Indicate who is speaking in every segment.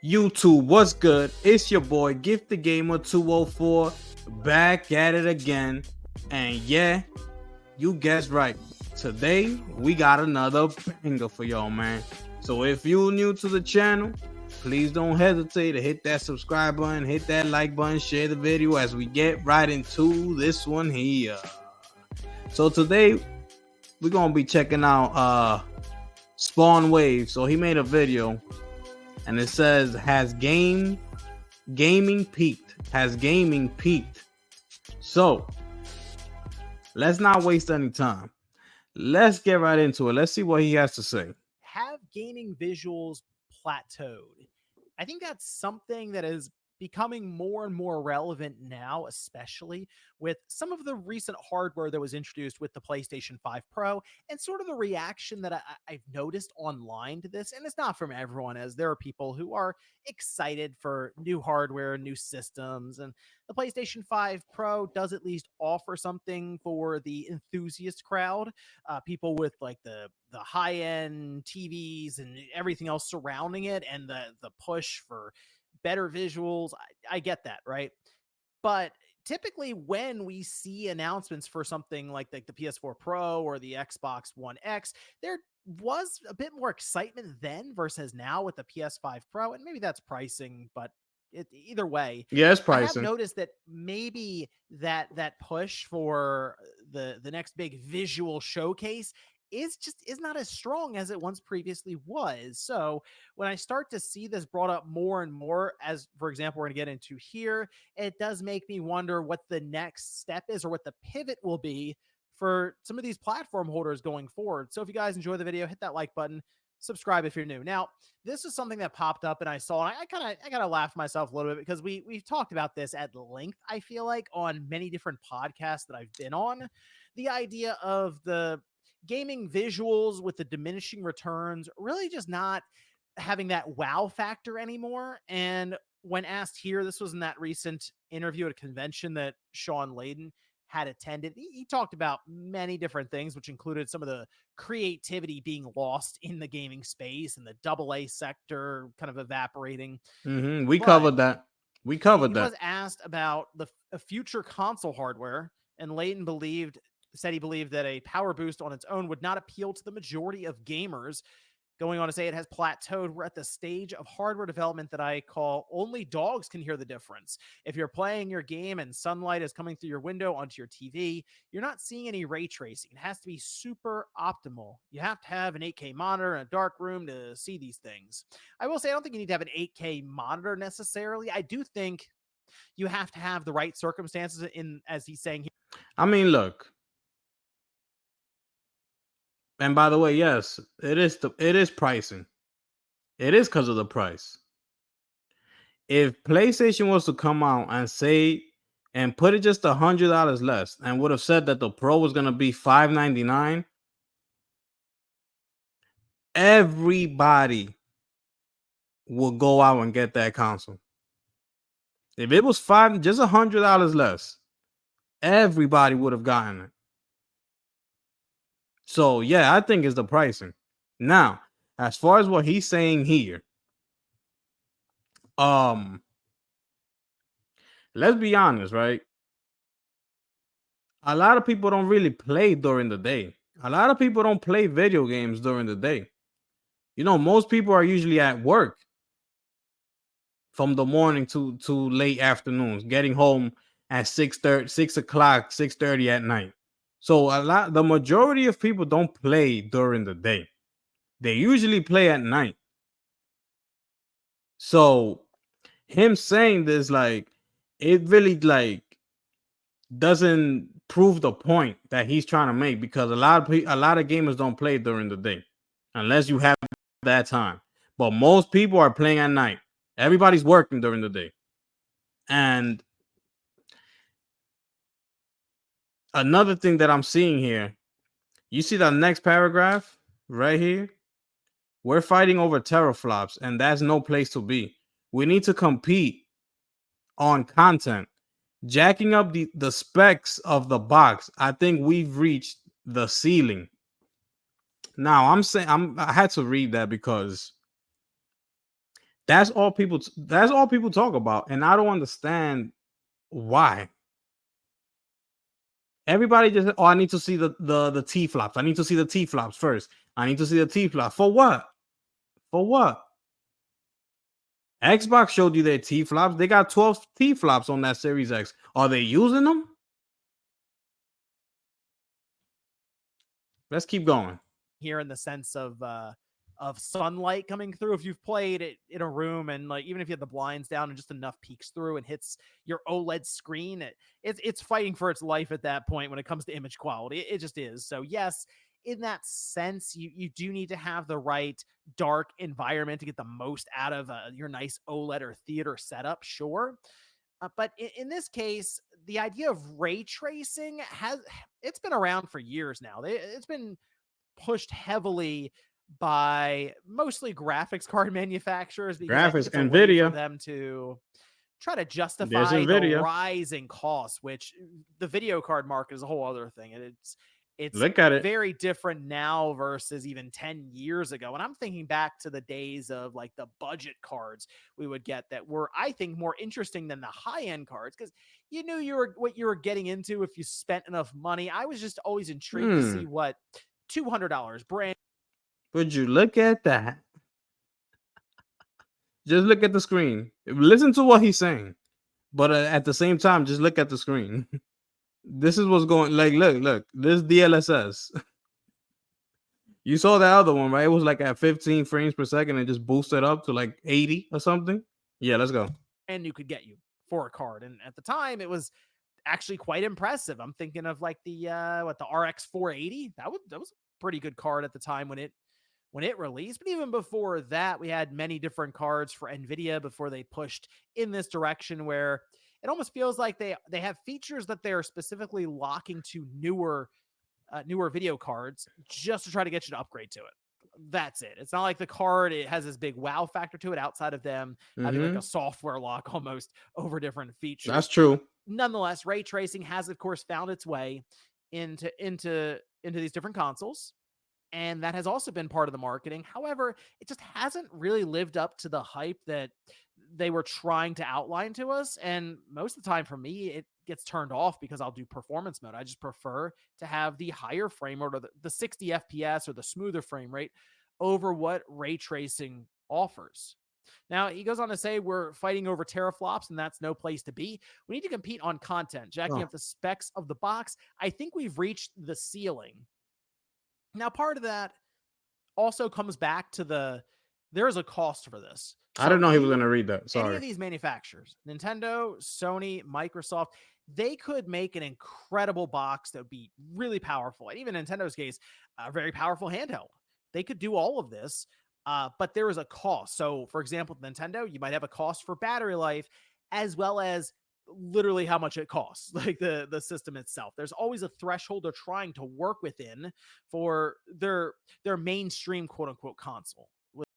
Speaker 1: YouTube, what's good? It's your boy Gift the Gamer 204 back at it again. And yeah, you guessed right. Today we got another banger for y'all, man. So if you're new to the channel, please don't hesitate to hit that subscribe button, hit that like button, share the video as we get right into this one here. So today we're gonna be checking out Spawn Wave. So he made a video and it says, gaming peaked? Has gaming peaked? So let's not waste any time. Let's get right into it. Let's see what he has to say.
Speaker 2: Have gaming visuals plateaued? I think that's something that is becoming more and more relevant now, especially with some of the recent hardware that was introduced with the PlayStation 5 Pro and sort of the reaction that I've noticed online to this. And it's not from everyone, as there are people who are excited for new hardware, new systems, and the PlayStation 5 Pro does at least offer something for the enthusiast crowd, people with like the high end TVs and everything else surrounding it, and the push for better visuals. I get that, right? But typically when we see announcements for something like the PS4 Pro or the Xbox One X, there was a bit more excitement then versus now with the PS5 Pro, and maybe that's pricing, but either way,
Speaker 1: Yeah, it's
Speaker 2: I have
Speaker 1: pricing.
Speaker 2: noticed that maybe that push for the next big visual showcase is not as strong as it once previously was. So when I start to see this brought up more and more, as for example, we're going to get into here, it does make me wonder what the next step is or what the pivot will be for some of these platform holders going forward. So if you guys enjoy the video, hit that like button, subscribe if you're new. Now, this is something that popped up and I saw, and I kind of laughed myself a little bit because we've talked about this at length, I feel like, on many different podcasts that I've been on. The idea of the gaming visuals with the diminishing returns really just not having that wow factor anymore. And when asked here, this was in that recent interview at a convention that Sean Layden had attended. He talked about many different things, which included some of the creativity being lost in the gaming space and the AA sector kind of evaporating.
Speaker 1: We
Speaker 2: But
Speaker 1: covered that. We
Speaker 2: he
Speaker 1: covered
Speaker 2: was
Speaker 1: that.
Speaker 2: asked about the future console hardware, and Layton said he believed that a power boost on its own would not appeal to the majority of gamers, going on to say it has plateaued. We're at the stage of hardware development that I call only dogs can hear the difference. If you're playing your game and sunlight is coming through your window onto your TV, you're not seeing any ray tracing. It has to be super optimal. You have to have an 8K monitor and a dark room to see these things. I will say I don't think you need to have an 8K monitor necessarily. I do think you have to have the right circumstances in, as he's saying here.
Speaker 1: I mean, look. And by the way, yes, it is pricing. It is because of the price. If PlayStation was to come out and say and put it just $100 less and would have said that the Pro was gonna be $599, everybody will go out and get that console. If it was just $100 less, everybody would have gotten it. So yeah, I think it's the pricing. Now, as far as what he's saying here, let's be honest, right? A lot of people don't really play during the day. A lot of people don't play video games during the day. You know, most people are usually at work from the morning to late afternoons, getting home at 6:30, 6 o'clock, 6:30 at night. So the majority of people don't play during the day. They usually play at night. So him saying this, like, it really like doesn't prove the point that he's trying to make, because a lot of gamers don't play during the day unless you have that time. But most people are playing at night. Everybody's working during the day. And another thing that I'm seeing here, you see that next paragraph right here? We're fighting over teraflops, and that's no place to be. We need to compete on content. Jacking up the specs of the box, I think we've reached the ceiling. Now, I had to read that because That's all people. That's all people talk about, and I don't understand why. Everybody just, oh, I need to see the T flops. I need to see the T flops first. I need to see the T flops. For what? For what? Xbox showed you their T flops. They got 12 T flops on that Series X. Are they using them? Let's keep going.
Speaker 2: Here in the sense of sunlight coming through. If you've played it in a room and like even if you have the blinds down and just enough peeks through and hits your OLED screen, it's fighting for its life at that point when it comes to image quality. It just is. So yes, in that sense, you do need to have the right dark environment to get the most out of your nice OLED or theater setup. Sure. But in this case, the idea of ray tracing it's been around for years now. It's been pushed heavily by mostly graphics card manufacturers because I think
Speaker 1: Graphics,
Speaker 2: it's a way for
Speaker 1: Nvidia.
Speaker 2: them to try to
Speaker 1: There's
Speaker 2: justify the
Speaker 1: Nvidia.
Speaker 2: rising costs, which the video card market is a whole other thing. And it's
Speaker 1: Look at it.
Speaker 2: very different now versus even 10 years ago. And I'm thinking back to the days of like the budget cards we would get that were, I think, more interesting than the high-end cards because you knew what you were getting into if you spent enough money. I was just always intrigued to see what $200 brand.
Speaker 1: Would you look at that? Just look at the screen. Listen to what he's saying. But at the same time, just look at the screen. This is what's going, like, look, this DLSS. You saw the other one, right? It was like at 15 frames per second and just boosted up to like 80 or something. Yeah, let's go.
Speaker 2: And you could get you for a card. And at the time, it was actually quite impressive. I'm thinking of like the RX 480. That was a pretty good card at the time when it released. But even before that, we had many different cards for Nvidia before they pushed in this direction where it almost feels like they have features that they're specifically locking to newer video cards just to try to get you to upgrade to it. That's it. It's not like the card, it has this big wow factor to it outside of them having like a software lock almost over different features.
Speaker 1: That's true.
Speaker 2: Nonetheless, ray tracing has, of course, found its way into these different consoles. And that has also been part of the marketing. However, it just hasn't really lived up to the hype that they were trying to outline to us. And most of the time for me, it gets turned off because I'll do performance mode. I just prefer to have the higher frame rate or the 60 FPS or the smoother frame rate over what ray tracing offers. Now, he goes on to say we're fighting over teraflops, and that's no place to be. We need to compete on content. Jacking up the specs of the box, I think we've reached the ceiling. Now, part of that also comes back to there's a cost for this.
Speaker 1: So I didn't know he was going to read that. Sorry.
Speaker 2: Any of these manufacturers, Nintendo, Sony, Microsoft, they could make an incredible box that would be really powerful. And even Nintendo's case, a very powerful handheld. They could do all of this, but there is a cost. So, for example, Nintendo, you might have a cost for battery life as well as literally how much it costs, like the system itself. There's always a threshold they're trying to work within for their mainstream quote unquote console. With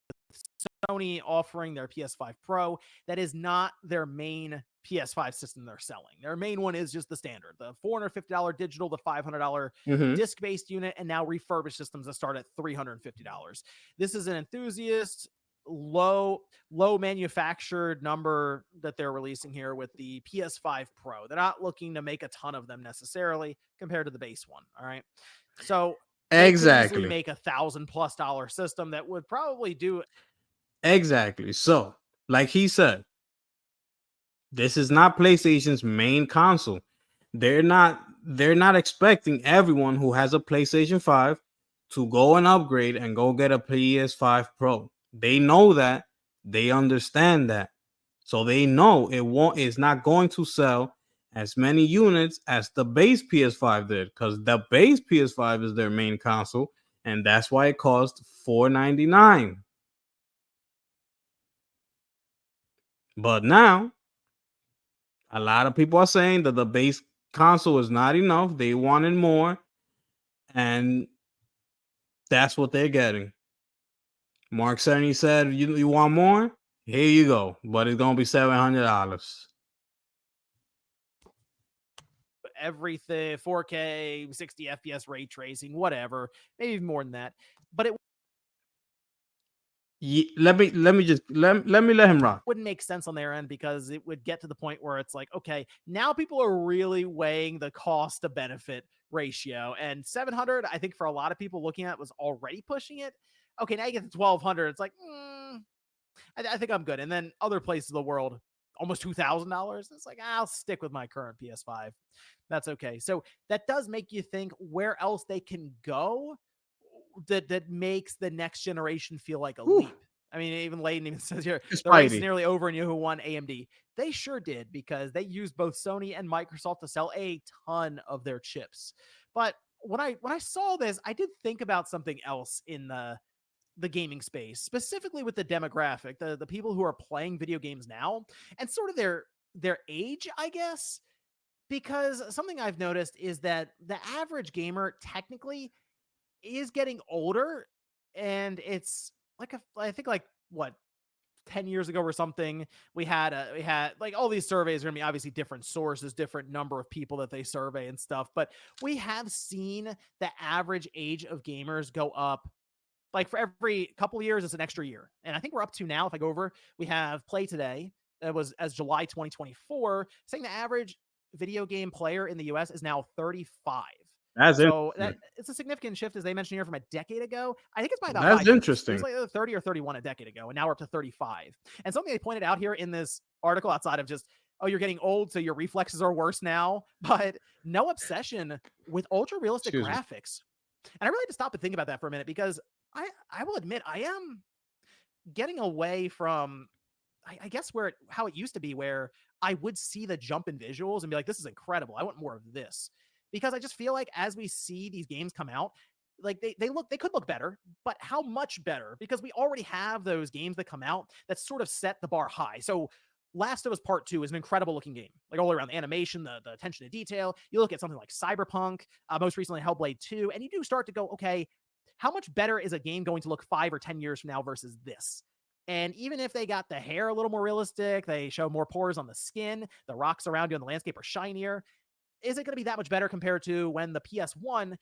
Speaker 2: Sony offering their PS5 Pro, that is not their main PS5 system they're selling. Their main one is just the standard, the $450 digital, the $500 disc-based unit, and now refurbished systems that start at $350. This is an enthusiast low manufactured number that they're releasing here with the PS5 Pro. They're not looking to make a ton of them necessarily compared to the base one. All right. So
Speaker 1: exactly
Speaker 2: make $1,000+ system that would probably do
Speaker 1: exactly. So, like he said, this is not PlayStation's main console. They're not expecting everyone who has a PlayStation 5 to go and upgrade and go get a PS5 Pro. They know that. They understand that. So they know it's not going to sell as many units as the base PS5 did, because the base PS5 is their main console, and that's why it cost $499. But now, a lot of people are saying that the base console is not enough. They wanted more, and that's what they're getting. Mark Cerny said, you want more? Here you go. But it's going to be $700.
Speaker 2: Everything, 4K, 60 FPS ray tracing, whatever, maybe even more than that. But it
Speaker 1: Let him rock.
Speaker 2: Wouldn't make sense on their end because it would get to the point where it's like, okay, now people are really weighing the cost to benefit ratio. And 700, I think for a lot of people looking at it was already pushing it. Okay, now you get to 1200. It's like, I think I'm good. And then other places of the world, almost $2,000. It's like, I'll stick with my current PS5. That's okay. So that does make you think where else they can go that makes the next generation feel like a leap. I mean, even Layden even says here, the race is nearly over and you know who won? AMD. They sure did because they used both Sony and Microsoft to sell a ton of their chips. But when I saw this, I did think about something else in the gaming space, specifically with the demographic, the people who are playing video games now and sort of their age, I guess. Because something I've noticed is that the average gamer technically is getting older, and it's like I think like what 10 years ago or something, we had like all these surveys are gonna be obviously different sources, different number of people that they survey and stuff, but we have seen the average age of gamers go up. Like for every couple of years, it's an extra year. And I think we're up to now, if I go over, we have Play Today. That was as July 2024, saying the average video game player in the US is now 35. So it's a significant shift, as they mentioned here, from a decade ago. I think it's by about 5 years.
Speaker 1: Interesting.
Speaker 2: It was like 30 or 31 a decade ago, and now we're up to 35. And something they pointed out here in this article, outside of just, oh, you're getting old, so your reflexes are worse now, but no obsession with ultra realistic graphics. And I really had to stop and think about that for a minute, because I will admit I am getting away from, I guess, how it used to be, where I would see the jump in visuals and be like, this is incredible. I want more of this. Because I just feel like as we see these games come out, like they could look better, but how much better? Because we already have those games that come out that sort of set the bar high. So Last of Us Part 2 is an incredible looking game, like all around the animation, the attention to detail. You look at something like Cyberpunk, most recently Hellblade 2, and you do start to go, okay, how much better is a game going to look 5 or 10 years from now versus this? And even if they got the hair a little more realistic, they show more pores on the skin, the rocks around you in the landscape are shinier, is it going to be that much better compared to when the PS1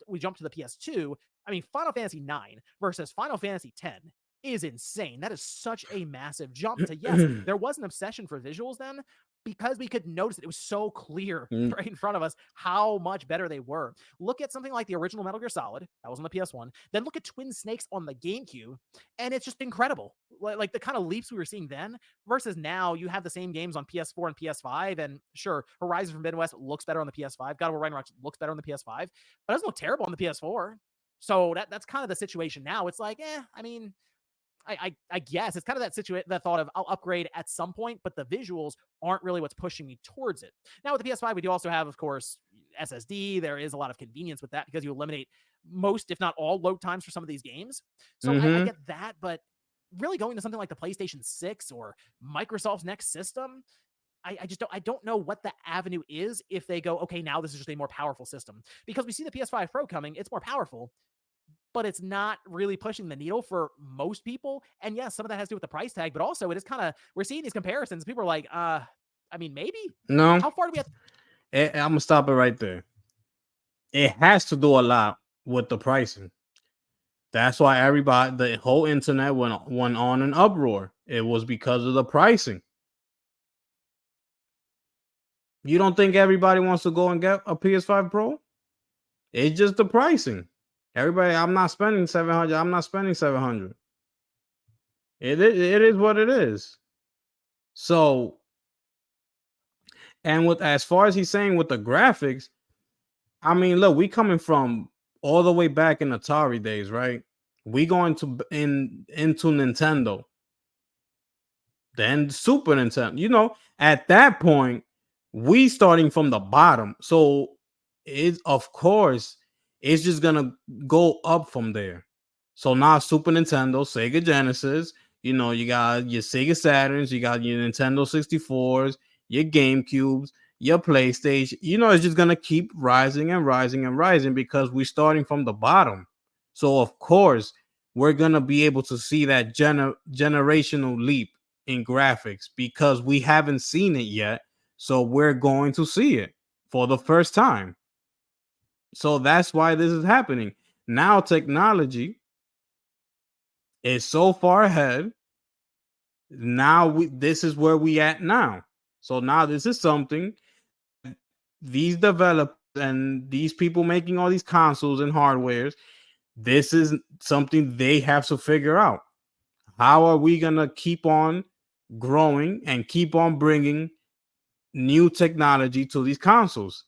Speaker 2: we jumped to the PS2? I mean, Final Fantasy 9 versus Final Fantasy 10 is insane. That is such a massive jump to, yes, there was an obsession for visuals then, because we could notice it was so clear right in front of us how much better they were. Look at something like the original Metal Gear Solid, that was on the PS1. Then look at Twin Snakes on the GameCube, and it's just incredible. Like the kind of leaps we were seeing then versus now. You have the same games on PS4 and PS5, and sure, Horizon Forbidden West looks better on the PS5. God of War Ragnarok looks better on the PS5, but it doesn't look terrible on the PS4. So that's kind of the situation now. It's like, I mean, I guess it's kind of that thought of I'll upgrade at some point, but the visuals aren't really what's pushing me towards it. Now with the PS5, we do also have, of course, SSD. There is a lot of convenience with that because you eliminate most, if not all, load times for some of these games. So I get that, but really going to something like the PlayStation 6 or Microsoft's next system, I don't know what the avenue is if they go, okay, now this is just a more powerful system. Because we see the PS5 Pro coming, it's more powerful, but it's not really pushing the needle for most people. And yes, some of that has to do with the price tag, but also it is kind of, we're seeing these comparisons. People are like, I mean, maybe.
Speaker 1: No.
Speaker 2: How far do we have
Speaker 1: I'm gonna stop it right there. It has to do a lot with the pricing. That's why everybody, the whole internet went on an uproar. It was because of the pricing. You don't think everybody wants to go and get a PS5 Pro? It's just the pricing. Everybody, I'm not spending 700. I'm not spending 700. It is what it is. So, and with as far as he's saying with the graphics, I mean, look, we coming from all the way back in Atari days, right? We going to into Nintendo, then Super Nintendo. You know, at that point, we starting from the bottom. So it's, of course, it's just gonna go up from there. So now Super Nintendo, Sega Genesis, you know, you got your Sega Saturns, you got your Nintendo 64s, your GameCubes, your PlayStation. You know, it's just gonna keep rising and rising and rising because we're starting from the bottom. So of course, we're gonna be able to see that generational leap in graphics because we haven't seen it yet. So we're going to see it for the first time. So that's why this is happening. Now technology is so far ahead. Now this is where we at now. So now this is something these developers and these people making all these consoles and hardwares, this is something they have to figure out. How are we gonna keep on growing and keep on bringing new technology to these consoles?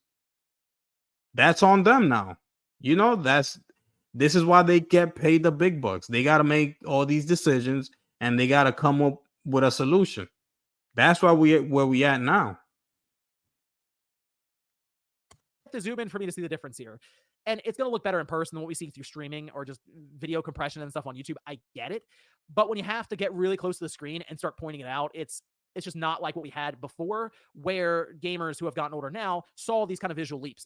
Speaker 1: That's on them now. You know, this is why they get paid the big bucks. They got to make all these decisions and they got to come up with a solution. That's why where we at now.
Speaker 2: To zoom in for me to see the difference here. And it's going to look better in person than what we see through streaming or just video compression and stuff on YouTube. I get it. But when you have to get really close to the screen and start pointing it out, it's just not like what we had before, where gamers who have gotten older now saw these kind of visual leaps.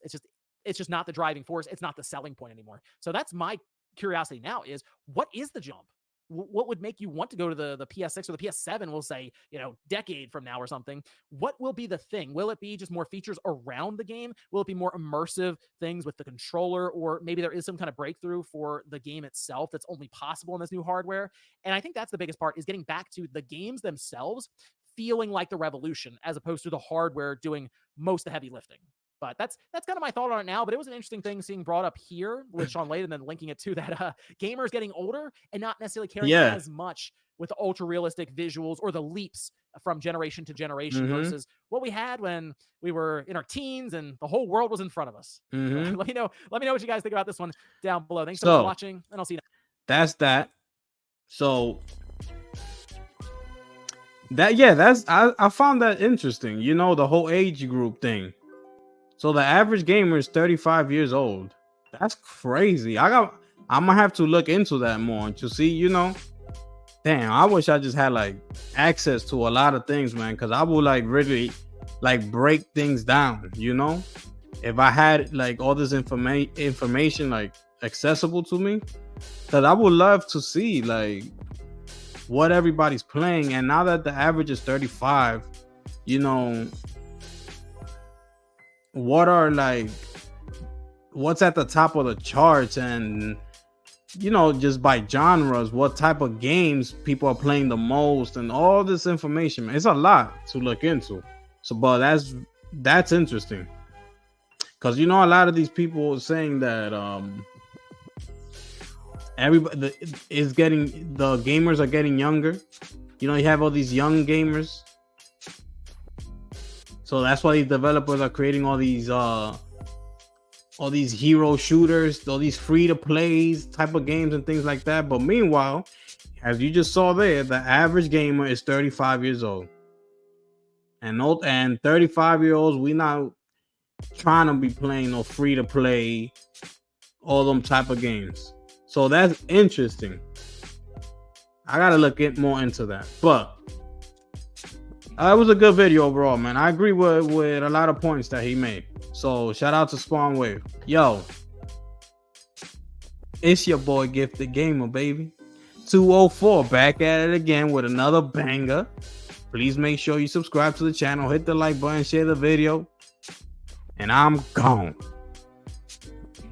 Speaker 2: It's just not the driving force. It's not the selling point anymore. So that's my curiosity now is, what is the jump? What would make you want to go to the PS6 or the PS7, we'll say, decade from now or something? What will be the thing? Will it be just more features around the game? Will it be more immersive things with the controller? Or maybe there is some kind of breakthrough for the game itself that's only possible in this new hardware? And I think that's the biggest part, is getting back to the games themselves feeling like the revolution, as opposed to the hardware doing most of the heavy lifting. But that's kind of my thought on it now. But it was an interesting thing seeing brought up here with Sean Layden, and then linking it to that gamers getting older and not necessarily caring as much with the ultra realistic visuals or the leaps from generation to generation versus what we had when we were in our teens and the whole world was in front of us. So let me know what you guys think about this one down below. Thanks so much for watching, and I'll see you next.
Speaker 1: That's that. So I found that interesting. The whole age group thing. So the average gamer is 35 years old. That's crazy. I'm gonna have to look into that more to see, damn, I wish I just had like access to a lot of things, man, because I would like really like break things down, if I had like all this information like accessible to me, because I would love to see like what everybody's playing. And now that the average is 35, what's at the top of the charts, and just by genres, what type of games people are playing the most, and all this information, man. It's a lot to look into. So but that's interesting, because a lot of these people are saying that everybody is getting, the gamers are getting younger. You have all these young gamers. So that's why these developers are creating all these hero shooters, all these free to plays type of games and things like that. But meanwhile, as you just saw there, the average gamer is 35 years old. And 35-year-olds, we not trying to be playing no free to play, all them type of games. So that's interesting. I gotta look more into that. But it was a good video overall, man. I agree with a lot of points that he made. So shout out to Spawn Wave. Yo, it's your boy Gifted Gamer, baby. 204 back at it again with another banger. Please make sure you subscribe to the channel, hit the like button, share the video, and I'm gone.